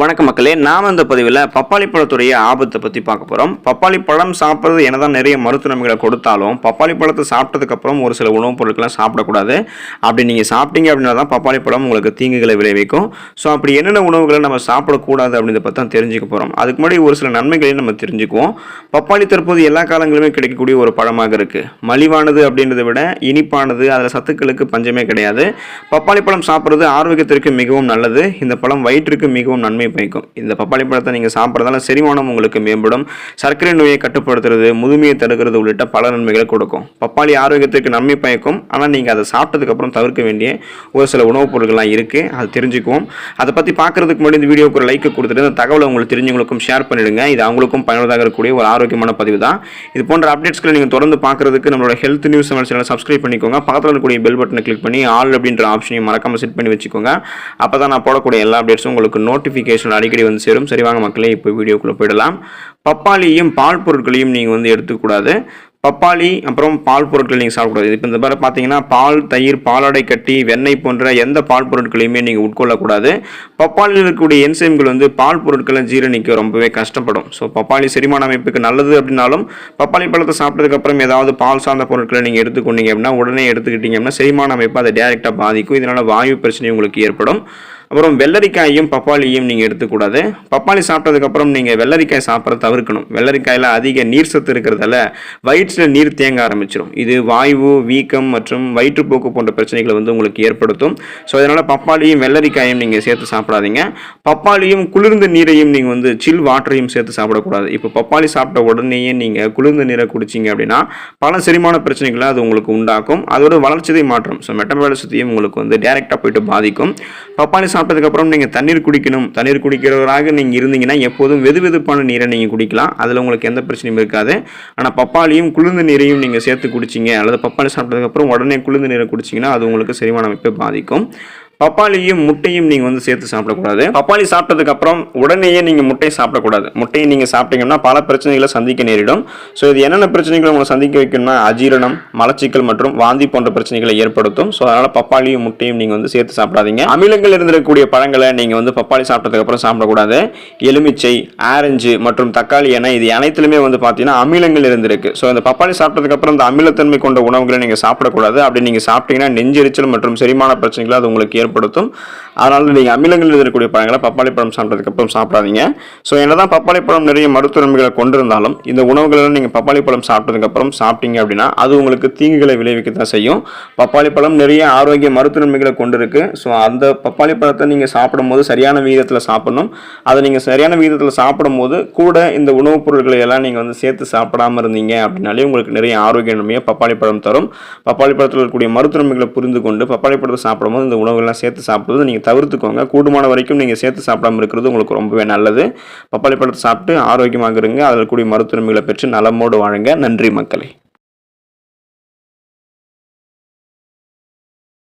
வணக்கம் மக்களே, நாம் இந்த பதிவில் பப்பாளி பழத்துடைய ஆபத்தை பற்றி பார்க்க போகிறோம். பப்பாளி பழம் சாப்பிட்றது என்னதான் நிறைய மருத்துவ நன்மைகளை கொடுத்தாலும் பப்பாளி பழத்தை சாப்பிட்டதுக்கப்புறம் ஒரு சில உணவுப் பொருட்களை சாப்பிடக்கூடாது. அப்படி நீங்கள் சாப்பிட்டீங்க அப்படின்னா தான் பப்பாளி பழம் உங்களுக்கு தீங்குகளை விளைவிக்கும். ஸோ அப்படி என்னென்ன உணவுகளை நம்ம சாப்பிடக்கூடாது அப்படின்றத பற்றி தான் தெரிஞ்சுக்க போகிறோம். அதுக்கு முன்னாடி ஒரு சில நன்மைகளையும் நம்ம தெரிஞ்சுக்குவோம். பப்பாளி தற்போது எல்லா காலங்களிலுமே கிடைக்கக்கூடிய ஒரு பழமாக இருக்குது. மலிவானது அப்படின்றத விட இனிப்பானது, அதில் சத்துக்களுக்கு பஞ்சமே கிடையாது. பப்பாளி பழம் சாப்பிட்றது ஆரோக்கியத்திற்கு மிகவும் நல்லது. இந்த பழம் வயிற்றுக்கு மிகவும் நன்மை பயக்கும். இந்த பப்பாளி பழத்தை நீங்க சாப்பிட்றதால செரிமானம் உங்களுக்கு மேம்படும். சர்க்கரை நோயை கட்டுப்படுத்துறது, முதுமையை தடுக்கிறது உள்ளிட்ட பல நன்மைகளை கொடுக்கும். பப்பாளி ஆரோக்கியத்திற்கு நன்மை பயக்கும். ஆனால் நீங்க அதை சாப்பிட்டதுக்கு அப்புறம் தவிர்க்க வேண்டிய ஒரு சில உணவுப் பொருட்கள்லாம் இருக்கு. அது தெரிஞ்சுக்குவோம். அதை பத்தி பார்க்கறதுக்கு முன்னாடி இந்த வீடியோக்கு ஒரு லைக் கொடுத்துட்டு இந்த தகவலை உங்களுக்கு தெரிஞ்சவங்களுக்கும் ஷேர் பண்ணிடுங்க. இது அவங்களுக்கும் பயனுள்ளதாக இருக்கக்கூடிய ஒரு ஆரோக்கியமான பதிவு தான். இது போன்ற அப்டேட்ஸ்களை நீங்க தொடர்ந்து பார்க்கறதுக்கு நம்மளோட ஹெல்த் நியூஸ் சேனலை சப்ஸ்கிரைப் பண்ணிக்கோங்க. பக்கத்தில் இருக்கக்கூடிய பெல் பட்டனை கிளிக் பண்ணி ஆல் அப்படின்ற ஆப்ஷனையும் மறக்காம செட் பண்ணி வச்சுக்கோங்க. அப்பதான் நான் போடக்கூடிய எல்லா அப்டேட்ஸும் உங்களுக்கு நோட்டிஃபிகேஷன் அடிக்கடி வந்து சேரும். சரி வாங்க மக்களே, இப்போ வீடியோக்குள்ள போயிடலாம். பப்பாளியும் பால் பொருட்களையும் நீங்க வந்து எடுத்துக்கூடாது. பப்பாளி அப்புறம் பால் பொருட்கள் நீங்கள் சாப்பிடக்கூடாது. இப்போ இந்த மாதிரி பார்த்தீங்கன்னா பால், தயிர், பாலாடை கட்டி, வெண்ணெய் போன்ற எந்த பால் பொருட்களையுமே நீங்கள் உட்கொள்ளக்கூடாது. பப்பாளியில் இருக்கக்கூடிய என்சைம்கள் வந்து பால் பொருட்களை ஜீரணிக்க ரொம்பவே கஷ்டப்படும். ஸோ பப்பாளி செரிமான அமைப்புக்கு நல்லது அப்படின்னாலும் பப்பாளி பழத்தை சாப்பிட்டதுக்கப்புறம் ஏதாவது பால் சார்ந்த பொருட்களை நீங்கள் எடுத்துக்கொண்டீங்க அப்படின்னா உடனே எடுத்துக்கிட்டீங்க அப்படின்னா செரிமான அமைப்பு அதை டைரெக்டாக பாதிக்கும். இதனால் வாயு பிரச்சனை உங்களுக்கு ஏற்படும். அப்புறம் வெள்ளரிக்காயும் பப்பாளியும் நீங்கள் எடுத்துக்கூடாது. பப்பாளி சாப்பிட்டதுக்கப்புறம் நீங்கள் வெள்ளரிக்காய் சாப்பிட்றத தவிர்க்கணும். வெள்ளரிக்காயில் அதிக நீர் சத்து இருக்கிறதால வயிற்றில் நீர் தேங்க ஆரம்பிச்சிடும். இது வாயு, வீக்கம் மற்றும் வயிற்றுப்போக்கு போன்ற பிரச்சனைகளை வந்து உங்களுக்கு ஏற்படுத்தும். ஸோ அதனால் பப்பாளியும் வெள்ளரிக்காயும் நீங்கள் சேர்த்து சாப்பிடாதீங்க. பப்பாளியும் குளிர்ந்த நீரையும் நீங்கள் வந்து சில் வாட்டரையும் சேர்த்து சாப்பிடக்கூடாது. இப்போ பப்பாளி சாப்பிட்ட உடனேயே நீங்கள் குளிர்ந்த நீரை குடிச்சிங்க அப்படின்னா பல செரிமான பிரச்சனைகளை அது உங்களுக்கு உண்டாக்கும். அதோட வளர்ச்சிதை மாற்றம், ஸோ மெட்டபாலிசத்தையும் உங்களுக்கு வந்து டைரெக்டாக போயிட்டு பாதிக்கும். பப்பாளி சாப்பிட்டதுக்கப்புறம் நீங்கள் தண்ணீர் குடிக்கணும். தண்ணீர் குடிக்கிறவராக நீங்கள் இருந்தீங்கன்னா எப்போதும் வெதுவெதுப்பான நீரை நீங்கள் குடிக்கலாம். அதில் உங்களுக்கு எந்த பிரச்சனையும் இருக்காது. ஆனால் பப்பாளியும் குளிர்ந்த நீரையும் நீங்கள் சேர்த்து குடிச்சிங்க அல்லது பப்பாளி சாப்பிட்டதுக்கப்புறம் உடனே குளிர்ந்த நீரை குடிச்சிங்கன்னா அது உங்களுக்கு செரிமான அமைப்பை பாதிக்கும். பப்பாளியும் முட்டையும் நீங்கள் வந்து சேர்த்து சாப்பிடக்கூடாது. பப்பாளி சாப்பிட்டதுக்கு அப்புறம் உடனேயே நீங்கள் முட்டையை சாப்பிடக்கூடாது. முட்டையை நீங்கள் சாப்பிட்டீங்கன்னா பல பிரச்சனைகளை சந்திக்க நேரிடும். ஸோ இது என்னென்ன பிரச்சனைகளை உங்களை சந்திக்க வைக்கணும்னா அஜீரணம், மலச்சிக்கல் மற்றும் வாந்தி போன்ற பிரச்சனைகளை ஏற்படுத்தும். ஸோ அதனால் பப்பாளியும் முட்டையும் நீங்கள் வந்து சேர்த்து சாப்பிடாதீங்க. அமிலங்கள் இருந்திருக்கக்கூடிய பழங்களை நீங்கள் வந்து பப்பாளி சாப்பிட்டதுக்கு அப்புறம் சாப்பிடக்கூடாது. எலுமிச்சை, ஆரஞ்சு மற்றும் தக்காளி என இது அனைத்துலையுமே வந்து பார்த்தீங்கன்னா அமிலங்கள் இருந்திருக்கு. ஸோ இந்த பப்பாளி சாப்பிட்டதுக்கு அப்புறம் இந்த அமிலத்தன்மை கொண்ட உணவுகளை நீங்கள் சாப்பிடக்கூடாது. அப்படி நீங்கள் சாப்பிட்டீங்கன்னா நெஞ்செரிச்சல் மற்றும் செரிமான பிரச்சனைகளை அது உங்களுக்கு ஏற்படுத்தும். அதனால நீங்க அமிலங்கள் இருக்கக்கூடிய பழங்களை பப்பாளி பழம் சாப்பிட்டதுக்கு அப்புறம் சாப்பிடாதீங்க. ஸோ என்னதான் பப்பாளி பழம் நிறைய மருத்துவ நன்மைகளை கொண்டிருந்தாலும் இந்த உணவுகளை நீங்க பப்பாளி பழம் சாப்பிட்டதுக்கு அப்புறம் சாப்பிட்டீங்க அப்படின்னா அது உங்களுக்கு தீங்குகளை விளைவிக்க தான் செய்யும். பப்பாளி பழம் நிறைய ஆரோக்கிய மருத்துவ நன்மைகளை கொண்டிருக்கு. ஸோ அந்த பப்பாளி பழத்தை நீங்க சாப்பிடும் போது சரியான விகிதத்தில் சாப்பிடணும். அதை நீங்க சரியான விகிதத்தில் சாப்பிடும் போது கூட இந்த உணவுப் பொருட்களை எல்லாம் நீங்க வந்து சேர்த்து சாப்பிடாம இருந்தீங்க அப்படின்னாலே உங்களுக்கு நிறைய ஆரோக்கிய நன்மையை பப்பாளி பழம் தரும். பப்பாளி பழத்தில் இருக்கக்கூடிய மருத்துவ நன்மைகளை புரிந்து கொண்டு பப்பாளி பழத்தை சாப்பிடும்போது இந்த உணவுகள் சேர்த்து சாப்பிடுவது நீங்கள் தவிர்த்துக்கோங்க. கூடுமான வரைக்கும் நீங்கள் சேர்த்து சாப்பிடாம இருக்கிறது உங்களுக்கு ரொம்பவே நல்லது. பப்பாளி பழத்தை சாப்பிட்டு ஆரோக்கியமாக இருங்க. அதில் கூடிய மருத்துவ நன்மைகளை பெற்று நலமோடு வாழுங்க. நன்றி மக்களே.